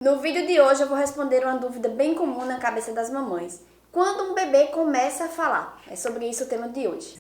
No vídeo de hoje eu vou responder uma dúvida bem comum na cabeça das mamães. Quando um bebê começa a falar? É sobre isso o tema de hoje.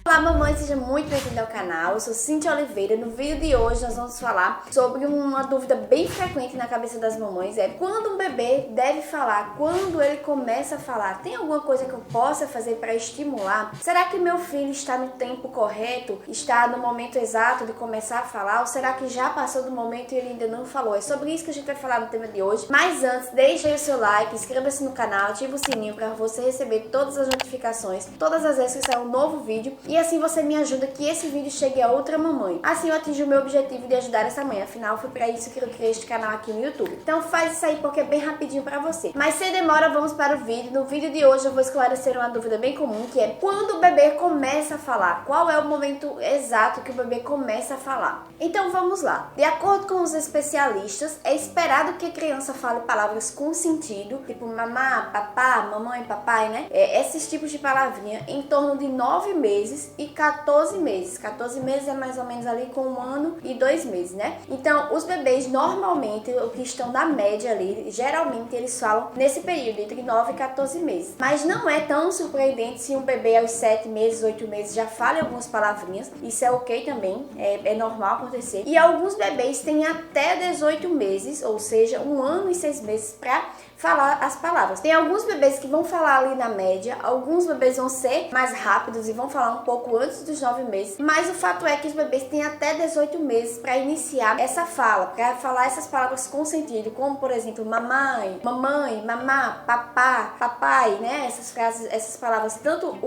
Olá mamãe, seja muito bem-vinda ao canal, eu sou Cíntia Oliveira. No vídeo de hoje nós vamos falar sobre uma dúvida bem frequente na cabeça das mamães, é quando um bebê deve falar, quando ele começa a falar. Tem alguma coisa que eu possa fazer para estimular? Será que meu filho está no tempo correto? Está no momento exato de começar a falar? Ou será que já passou do momento e ele ainda não falou? É sobre isso que a gente vai falar no tema de hoje. Mas antes, deixe aí o seu like, inscreva-se no canal, ative o sininho para você receber todas as notificações, todas as vezes que sair um novo vídeo. E assim você me ajuda que esse vídeo chegue a outra mamãe. Assim eu atingi o meu objetivo de ajudar essa mãe. Afinal, foi para isso que eu criei este canal aqui no YouTube. Então faz isso aí porque é bem rapidinho para você. Mas sem demora, vamos para o vídeo. No vídeo de hoje eu vou esclarecer uma dúvida bem comum, que é quando o bebê começa a falar. Qual é o momento exato que o bebê começa a falar? Então vamos lá. De acordo com os especialistas, é esperado que a criança fale palavras com sentido, tipo mamá, papá, mamãe, papai, né? Esses tipos de palavrinha em torno de 9 meses e 14 meses. 14 meses é mais ou menos ali com 1 ano e 2 meses, né? Então, os bebês normalmente, o que estão na média ali, geralmente eles falam nesse período, entre 9 e 14 meses. Mas não é tão surpreendente se um bebê aos 7 meses, 8 meses já fala algumas palavrinhas. Isso é ok também, é normal acontecer. E alguns bebês têm até 18 meses, ou seja, 1 ano e 6 meses para falar as palavras. Tem alguns bebês que vão falar ali na média, alguns bebês vão ser mais rápidos e vão falar um pouco antes dos 9 meses, mas o fato é que os bebês têm até 18 meses para iniciar essa fala, para falar essas palavras com sentido, como por exemplo, mamãe, mamãe, mamá, papá, papai, né? Essas frases, essas palavras, tanto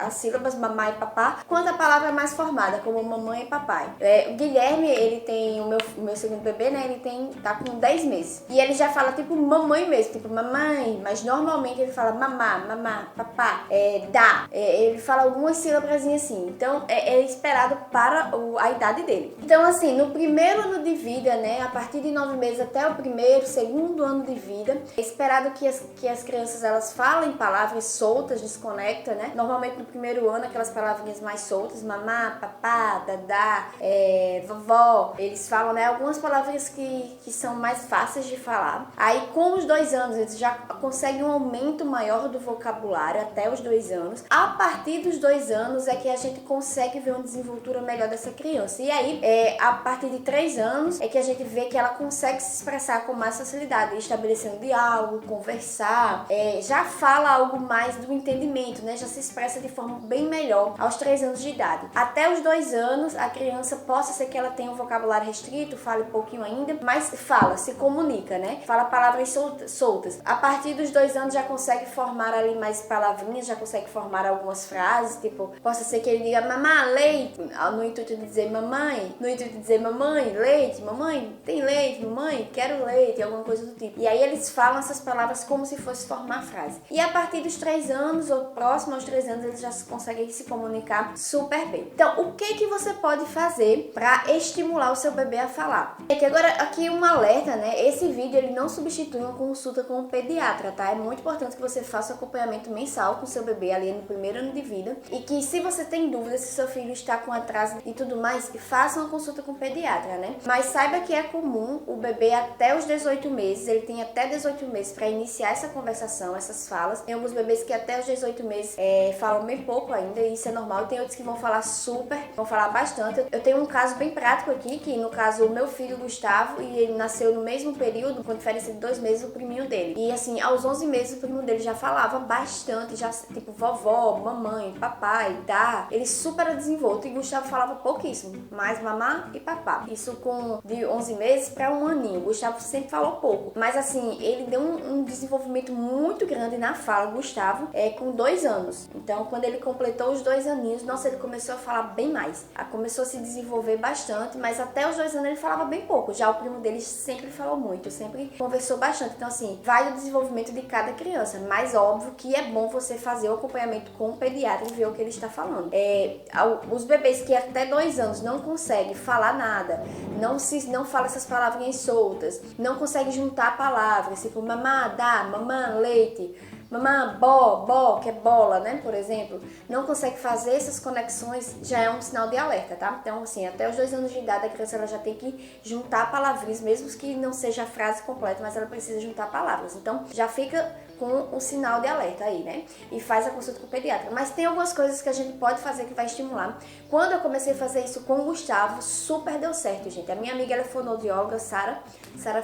as sílabas mamá e papá, quanto a palavra mais formada, como mamãe e papai. O Guilherme, ele tem, o meu segundo bebê, né? Tá com 10 meses. E ele já fala tipo mamãe mesmo, tipo mamãe, mas normalmente ele fala mamá, mamá, papá, dá. Ele fala algumas sílabas assim. Então é esperado para a idade dele. Então assim, no primeiro ano de vida, né? A partir de 9 meses até o primeiro, segundo ano de vida, é esperado que as crianças elas falem palavras soltas, desconecta, né? Normalmente no primeiro ano aquelas palavrinhas mais soltas, mamá, papá, dadá, vovó, eles falam, né? Algumas palavras que são mais fáceis de falar. Aí com os 2 anos eles já conseguem um aumento maior do vocabulário até os 2 anos. A partir dos 2 anos é que a gente consegue ver uma desenvoltura melhor dessa criança. E aí, a partir de 3 anos é que a gente vê que ela consegue se expressar com mais facilidade, estabelecendo diálogo, conversar, já fala algo mais do entendimento, né? Já se expressa de forma bem melhor aos 3 anos de idade. Até os 2 anos, a criança possa ser que ela tenha um vocabulário restrito, fale pouquinho ainda, mas fala, se comunica, né? Fala palavras soltas. A partir dos 2 anos já consegue formar ali mais palavrinhas, já consegue formar algumas frases, tipo, possa ser que ele diga mamá, leite, no intuito de dizer mamãe, no intuito de dizer mamãe, leite, mamãe, tem leite, mamãe, quero leite, alguma coisa do tipo. E aí eles falam essas palavras como se fosse formar a frase. E a partir dos 3 anos, ou próximo aos 3 anos, eles já conseguem se comunicar super bem. Então, o que você pode fazer para estimular o seu bebê a falar? É que agora, aqui um alerta, né? Esse vídeo, ele não substitui uma consulta com um pediatra, tá? É muito importante que você faça o acompanhamento mensal com seu bebê ali no primeiro ano de vida e que se você tem dúvidas se seu filho está com atraso e tudo mais, faça uma consulta com o pediatra, né? Mas saiba que é comum o bebê até os 18 meses, ele tem até 18 meses para iniciar essa conversação, essas falas. Tem alguns bebês que até os 18 meses falam bem pouco ainda, e isso é normal. Tem outros que vão falar super, vão falar bastante. Eu tenho um caso bem prático aqui, que no caso o meu filho Gustavo, e ele nasceu no mesmo período, com diferença de 2 meses, o priminho dele. E assim, aos 11 meses o primo dele já falava bastante, já tipo vovó, mamãe, papai, dá. Ele super desenvolto, e Gustavo falava pouquíssimo, mais mamá e papá. Isso com de 11 meses para 1 aninho. Gustavo sempre falou pouco, mas assim, ele deu um desenvolvimento muito grande na fala, Gustavo, com 2 anos. Então, quando ele completou os 2 aninhos, nossa, ele começou a falar bem mais. Começou a se desenvolver bastante, mas até os 2 anos ele falava bem pouco. Já o primo dele sempre falou muito, sempre conversou bastante. Então, assim, vai do desenvolvimento de cada criança, mas óbvio que é bom você fazer o acompanhamento com o pediatra e ver o que ele está falando. Os bebês que até 2 anos não conseguem falar nada, não fala essas palavrinhas soltas, não consegue juntar palavras, tipo mamá, dá, mamã, leite, mamã, bó, que é bola, né, por exemplo, não consegue fazer essas conexões, já é um sinal de alerta, tá? Então, assim, até os 2 anos de idade, a criança ela já tem que juntar palavrinhas, mesmo que não seja a frase completa, mas ela precisa juntar palavras. Então, já fica com um sinal de alerta aí, né? E faz a consulta com o pediatra. Mas tem algumas coisas que a gente pode fazer que vai estimular. Quando eu comecei a fazer isso com o Gustavo, super deu certo, gente. A minha amiga, ela é fonoaudióloga, Sara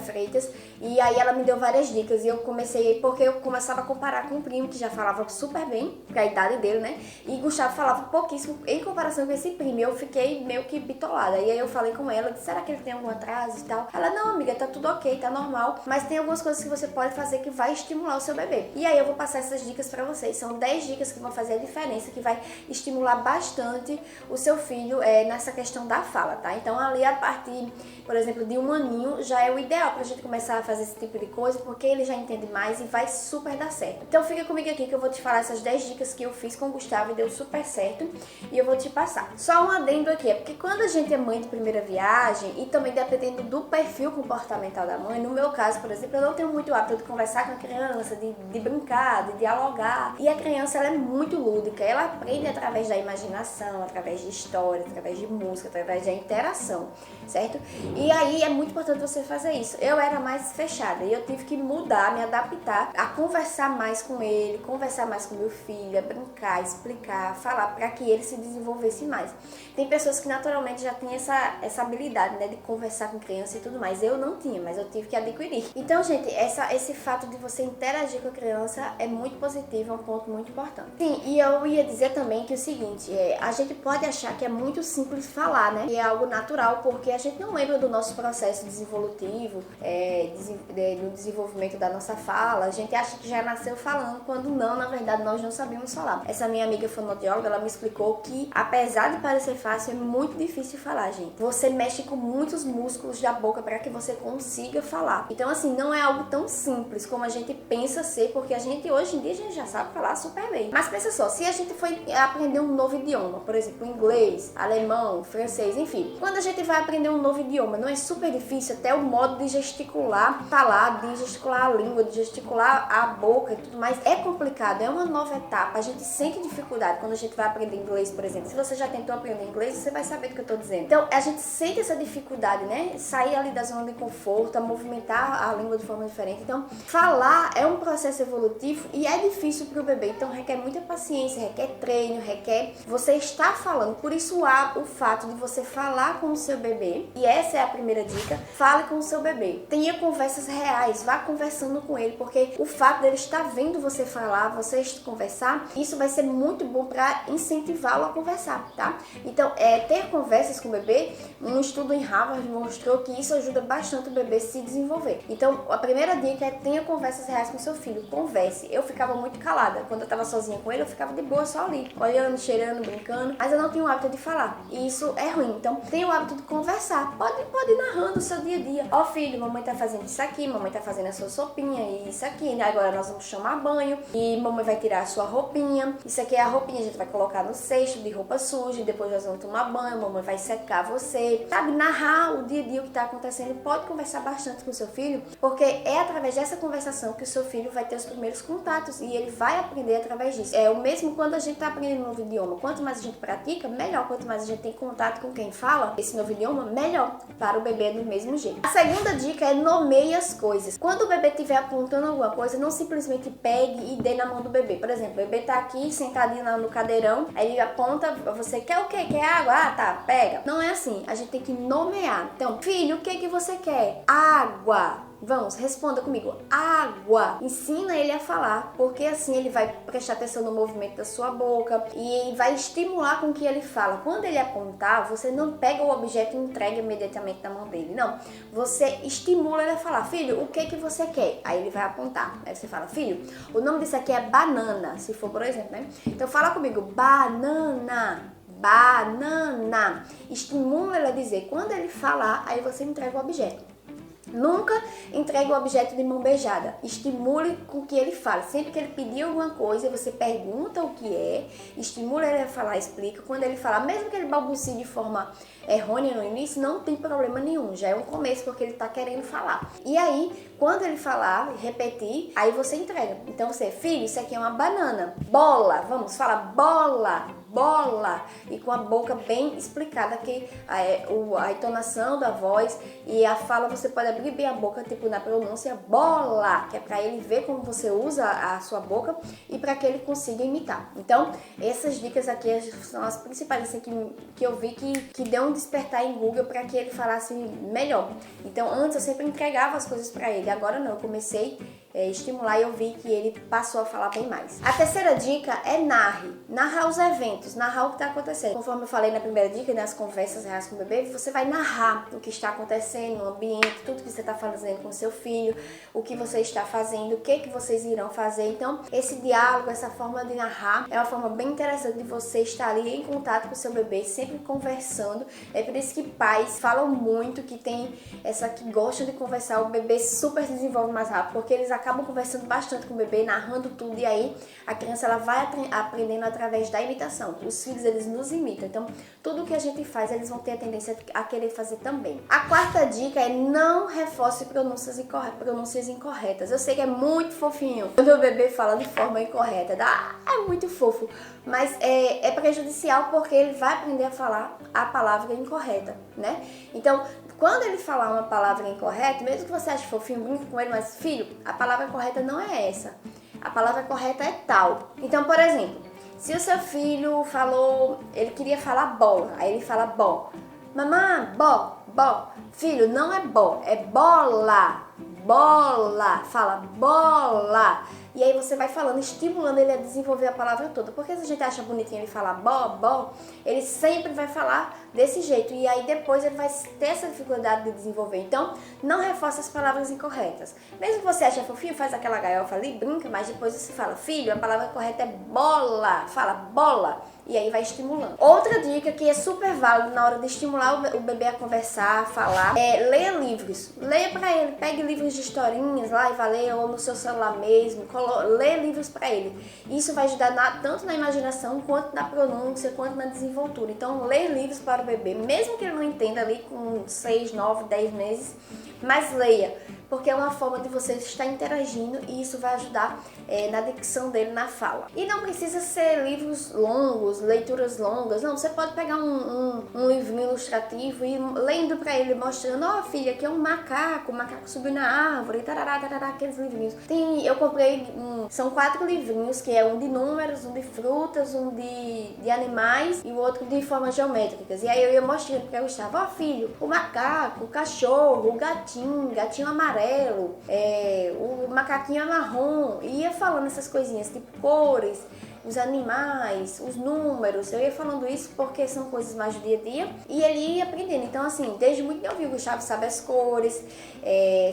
Freitas, e aí ela me deu várias dicas e eu comecei, porque eu começava a comparar com o primo, que já falava super bem, pra idade dele, né? E Gustavo falava pouquíssimo em comparação com esse primo. E eu fiquei meio que bitolada. E aí eu falei com ela, disse, será que ele tem algum atraso e tal? Ela, não, amiga, tá tudo ok, tá normal, mas tem algumas coisas que você pode fazer que vai estimular o seu bebê. E aí eu vou passar essas dicas pra vocês. São 10 dicas que vão fazer a diferença, que vai estimular bastante o seu filho nessa questão da fala, tá? Então ali a partir, por exemplo, de 1 aninho, já é o ideal pra gente começar a fazer esse tipo de coisa, porque ele já entende mais e vai super dar certo. Então fica comigo aqui que eu vou te falar essas 10 dicas que eu fiz com o Gustavo e deu super certo, e eu vou te passar. Só um adendo aqui, é porque quando a gente é mãe de primeira viagem, e também dependendo do perfil comportamental da mãe, no meu caso, por exemplo, eu não tenho muito hábito de conversar com a criança, de brincar, de dialogar, e a criança ela é muito lúdica, ela aprende através da imaginação, através de história, através de música, através da interação, certo? E aí é muito importante você fazer isso. Eu era mais fechada e eu tive que mudar, me adaptar a conversar mais com ele, conversar mais com meu filho, a brincar, explicar, falar para que ele se desenvolvesse mais. Tem pessoas que naturalmente já têm essa habilidade, né, de conversar com criança e tudo mais. Eu não tinha, mas eu tive que adquirir. Então, gente, esse fato de você interagir com a criança é muito positivo, é um ponto muito importante. Sim, e eu ia dizer também que o seguinte, a gente pode achar que é muito simples falar, né? E é algo natural, porque a gente não lembra do nosso processo desenvolutivo, do desenvolvimento da nossa fala. A gente acha que já nasceu falando, quando não, na verdade, nós não sabemos falar. Essa minha amiga fonoaudióloga, ela me explicou que, apesar de parecer fácil, é muito difícil falar, gente. Você mexe com muitos músculos da boca para que você consiga falar. Então, assim, não é algo tão simples como a gente pensa ser, porque a gente, hoje em dia, a gente já sabe falar super bem. Mas pensa só, se a gente for aprender um novo idioma, por exemplo, inglês, alemão, francês, enfim. Quando a gente vai aprender um novo idioma, não é super difícil até o modo de gesticular, falar, de gesticular a língua, de gesticular a boca e tudo mais. É complicado, é uma nova etapa. A gente sente dificuldade quando a gente vai aprender inglês, por exemplo. Se você já tentou aprender inglês, você vai saber do que eu tô dizendo. Então, a gente sente essa dificuldade, né? Sair ali da zona de conforto, a movimentar a língua de forma diferente. Então, falar é um processo evolutivo e é difícil pro bebê. Então, requer muita paciência, requer treino, requer você estar falando. Por isso, há o fato de você falar com o seu bebê. E essa é a primeira dica. Fale com o seu bebê. Tenha conversas reais. Vá conversando com ele. Porque o fato dele estar vendo você falar, você conversar, isso vai ser muito bom para incentivá-lo a conversar, tá? Então, ter conversas com o bebê, um estudo em Harvard mostrou que isso ajuda bastante o bebê a se desenvolver. Então, a primeira dica é tenha conversas reais com seu filho. Converse. Eu ficava muito calada. Quando eu tava sozinha com ele, eu ficava de boa só ali, olhando, cheirando, brincando. Mas eu não tinha o hábito de falar. E isso é ruim. Então, tenha o hábito de conversar. Pode ir narrando o seu dia a dia. Ó, filho, mamãe tá fazendo isso aqui, mamãe tá fazendo a sua sopinha e isso aqui. Agora nós vamos tomar banho e mamãe vai tirar a sua roupinha. Isso aqui é a roupinha, a gente vai colocar no cesto de roupa suja. E depois nós vamos tomar banho, mamãe vai secar você. Sabe, narrar o dia a dia, o que tá acontecendo. Pode conversar bastante com o seu filho, porque é através dessa conversação que o seu filho vai ter os primeiros contatos e ele vai aprender através disso. É o mesmo quando a gente tá aprendendo um novo idioma. Quanto mais a gente pratica, melhor. Quanto mais a gente tem contato com quem fala esse novo idioma, melhor. Para o bebê do mesmo jeito. A segunda dica é nomeie as coisas. Quando o bebê estiver apontando alguma coisa, não simplesmente pegue e dê na mão do bebê. Por exemplo, o bebê tá aqui sentadinho no cadeirão, aí ele aponta, você quer o quê? Quer água? Ah, tá, pega. Não é assim. A gente tem que nomear. Então, filho, o que você quer? Água. Vamos, responda comigo. Água. Ensina ele a falar, porque assim ele vai prestar atenção no movimento da sua boca e vai estimular com que ele fala. Quando ele apontar, você não pega o objeto e entrega imediatamente na mão dele. Não. Você estimula ele a falar. Filho, o que você quer? Aí ele vai apontar. Aí você fala, filho, o nome disso aqui é banana, se for por exemplo, né? Então fala comigo, banana. Banana. Estimula ele a dizer. Quando ele falar, aí você entrega o objeto. Nunca entregue o objeto de mão beijada. Estimule com que ele fale. Sempre que ele pedir alguma coisa, você pergunta o que é, estimula ele a falar, explica. Quando ele falar, mesmo que ele balbucie de forma errônea no início, não tem problema nenhum. Já é um começo porque ele está querendo falar. E aí, Quando ele falar, repetir, aí você entrega. Então você, filho, isso aqui é uma banana. Bola, vamos, fala bola, bola. E com a boca bem explicada, que a entonação da voz e a fala, você pode abrir bem a boca, tipo na pronúncia, bola, que é pra ele ver como você usa a sua boca e para que ele consiga imitar. Então, essas dicas aqui são as principais assim, que eu vi que deu um despertar em Google para que ele falasse melhor. Então, antes eu sempre entregava as coisas para ele, agora não, eu comecei a estimular e eu vi que ele passou a falar bem mais. A terceira dica é narrar os eventos, narrar o que está acontecendo. Conforme eu falei na primeira dica, nas conversas reais com o bebê, você vai narrar o que está acontecendo no ambiente, tudo que você está fazendo com o seu filho, o que você está fazendo, o que vocês irão fazer. Então, esse diálogo, essa forma de narrar é uma forma bem interessante de você estar ali em contato com o seu bebê, sempre conversando. É por isso que pais falam muito que gostam de conversar, o bebê super se desenvolve mais rápido, porque eles acabam conversando bastante com o bebê, narrando tudo, e aí a criança ela vai aprendendo através da imitação. Os filhos, eles nos imitam, então tudo que a gente faz, eles vão ter a tendência a querer fazer também. A quarta dica é não reforce pronúncias incorretas. Eu sei que é muito fofinho quando o bebê fala de forma incorreta, é muito fofo, mas é prejudicial porque ele vai aprender a falar a palavra incorreta, né? Então, quando ele falar uma palavra incorreta, mesmo que você ache fofinho, brinque com ele, mas filho, a palavra correta não é essa. A palavra correta é tal. Então, por exemplo, se o seu filho ele queria falar bola, aí ele fala bó. Mamãe, bó. Filho, não é bó, é bola. Bola. Fala bola. E aí você vai falando, estimulando ele a desenvolver a palavra toda. Porque se a gente acha bonitinho ele falar bó, ele sempre vai falar desse jeito. E aí depois ele vai ter essa dificuldade de desenvolver. Então, não reforça as palavras incorretas. Mesmo que você ache fofinho, faz aquela gaiofa ali, brinca, mas depois você fala, filho, a palavra correta é bola. Fala bola. E aí vai estimulando. Outra dica que é super válida na hora de estimular o bebê a conversar, a falar, é leia livros. Leia pra ele, pegue livros de historinhas lá e vai ler, ou no seu celular mesmo, leia livros pra ele. Isso vai ajudar tanto na imaginação, quanto na pronúncia, quanto na desenvoltura. Então, leia livros para o bebê, mesmo que ele não entenda ali com 6, 9, 10 meses, mas leia, porque é uma forma de você estar interagindo e isso vai ajudar na dicção dele, na fala. E não precisa ser livros longos, leituras longas, não, você pode pegar um livrinho ilustrativo e lendo para ele, mostrando, ó filha, aqui é um macaco, o macaco subiu na árvore, tarará, aqueles livrinhos. Eu comprei, são 4 livrinhos, que é um de números, um de frutas, um de animais e o outro de formas geométricas. E aí eu ia mostrando para Gustavo, ó filho, o macaco, o cachorro, o gatinho amarelo, o macaquinho marrom, e ia falando essas coisinhas, tipo cores, os animais, os números. Eu ia falando isso porque são coisas mais do dia a dia e ele ia aprendendo. Então, assim, desde muito novinho, o Gustavo sabe as cores,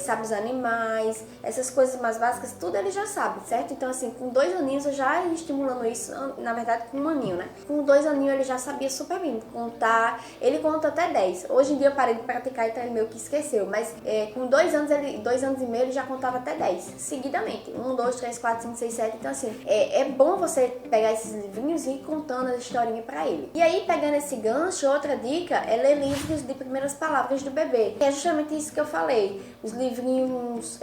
sabe os animais, essas coisas mais básicas, tudo ele já sabe, certo? Então, assim, com 2 aninhos eu já ia estimulando isso, na verdade, com 1 aninho, né? Com 2 aninhos ele já sabia super bem contar, ele conta até 10. Hoje em dia eu parei de praticar, então ele meio que esqueceu, mas com 2 anos, 2 anos e meio, ele já contava até 10, seguidamente. 1, 2, 3, 4, 5, 6, 7. Então, assim, é bom você pegar esses livrinhos e ir contando a historinha pra ele. E aí, pegando esse gancho, outra dica é ler livros de primeiras palavras do bebê. É justamente isso que eu falei. Os livrinhos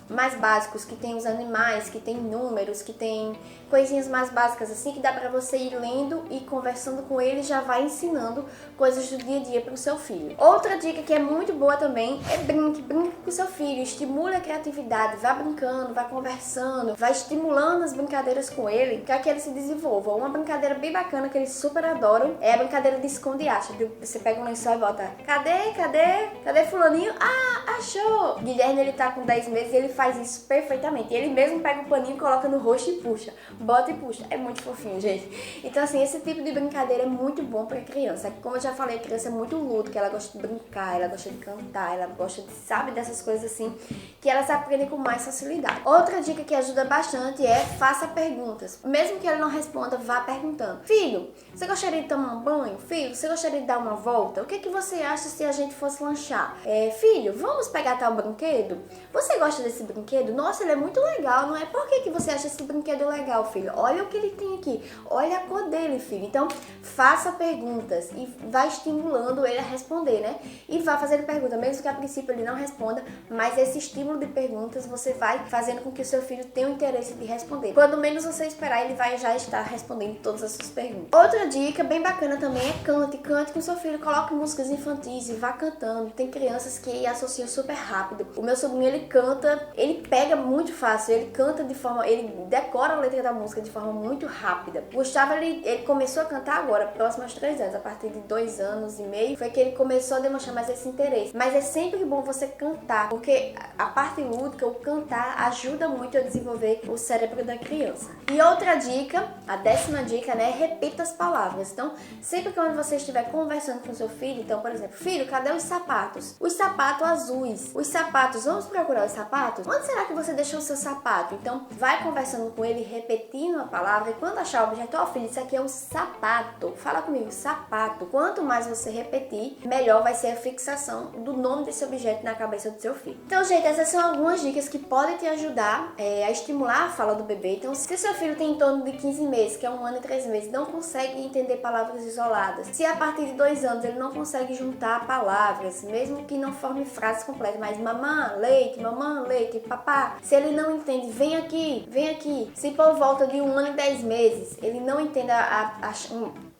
mais básicos, que tem os animais, que tem números, que tem coisinhas mais básicas assim, que dá pra você ir lendo e conversando com ele, já vai ensinando coisas do dia a dia pro seu filho. Outra dica que é muito boa também é brinque com seu filho, estimule a criatividade, vá brincando, vá conversando, vá estimulando as brincadeiras com ele, para que ele se desenvolva. Uma brincadeira bem bacana que eles super adoram é a brincadeira de esconde-acha. Você pega um lençol e bota, cadê fulaninho? Ah, achou! Guilherme, ele tá com 10 meses e ele faz isso perfeitamente. Ele mesmo pega o paninho, coloca no rosto e puxa. Bota e puxa. É muito fofinho, gente. Então, assim, esse tipo de brincadeira é muito bom pra criança. Como eu já falei, a criança é muito lúdica, ela gosta de brincar, ela gosta de cantar, ela gosta de, sabe, dessas coisas assim, que elas aprendem com mais facilidade. Outra dica que ajuda bastante é faça perguntas. Mesmo que ele não responda, vá perguntando. Filho, você gostaria de tomar um banho? Filho, você gostaria de dar uma volta? O que que você acha se a gente fosse lanchar? Filho, vamos pegar tal brinquedo? Você gosta desse brinquedo? Nossa, ele é muito legal, não é? Por que você acha esse brinquedo legal, filho? Olha o que ele tem aqui, olha a cor dele, filho. Então, faça perguntas e vai estimulando ele a responder, né? E vá fazendo perguntas, mesmo que a princípio ele não responda, mas esse estímulo de perguntas você vai fazendo com que o seu filho tenha o interesse de responder. Quando menos você esperar, ele vai já estar respondendo todas as suas perguntas. Outra dica bem bacana também é cante com seu filho, coloque músicas infantis e vá cantando. Tem crianças que associam super rápido. O meu sobrinho, ele canta, ele pega muito fácil, ele canta de forma, ele decora a letra da música de forma muito rápida. O Gustavo, ele começou a cantar agora, próximo aos 3 anos, a partir de 2 anos e meio, foi que ele começou a demonstrar mais esse interesse. Mas é sempre bom você cantar, porque a parte lúdica, o cantar, ajuda muito a desenvolver o cérebro da criança. E outra dica, a 10ª dica, né, repita as palavras. Então, sempre que você estiver conversando com seu filho, então, por exemplo, filho, cadê os sapatos? Os sapatos azuis. Os sapatos, vamos procurar os sapatos? Onde será que você deixou o seu sapato? Então, vai conversando com ele, repetindo a palavra, e quando achar o objeto, ó, filho, isso aqui é um sapato. Fala comigo, sapato. Quanto mais você repetir, melhor vai ser a fixação do nome desse objeto na cabeça do seu filho. Então, gente, essas são algumas dicas que podem te ajudar a estimular a fala do bebê. Então, se seu filho tem em torno de 15 meses, que é 1 ano e 3 meses, não consegue entender palavras isoladas, se a partir de 2 anos ele não consegue juntar palavras, mesmo que não forme frases completas, mas mamã, leite, papá, se ele não entende, vem aqui, se por volta de 1 ano e 10 meses, ele não entende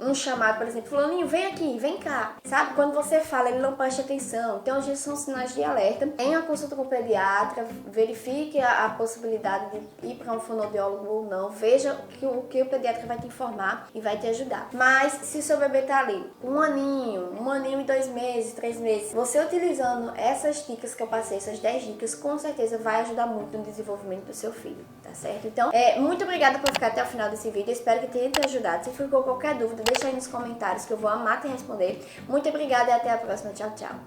um chamado, por exemplo, fulaninho, vem aqui, vem cá, sabe? Quando você fala, ele não presta atenção. Então, às vezes são sinais de alerta. Tenha uma consulta com o pediatra, verifique a possibilidade de ir para um fonoaudiólogo ou não. Veja o que o pediatra vai te informar e vai te ajudar. Mas, se o seu bebê tá ali, 1 aninho e 2 meses, 3 meses, você utilizando essas dicas que eu passei, essas 10 dicas, com certeza vai ajudar muito no desenvolvimento do seu filho, tá certo? Então, muito obrigada por ficar até o final desse vídeo. Eu espero que tenha te ajudado. Se ficou qualquer dúvida, deixa aí nos comentários que eu vou amar te responder. Muito obrigada e até a próxima. Tchau, tchau.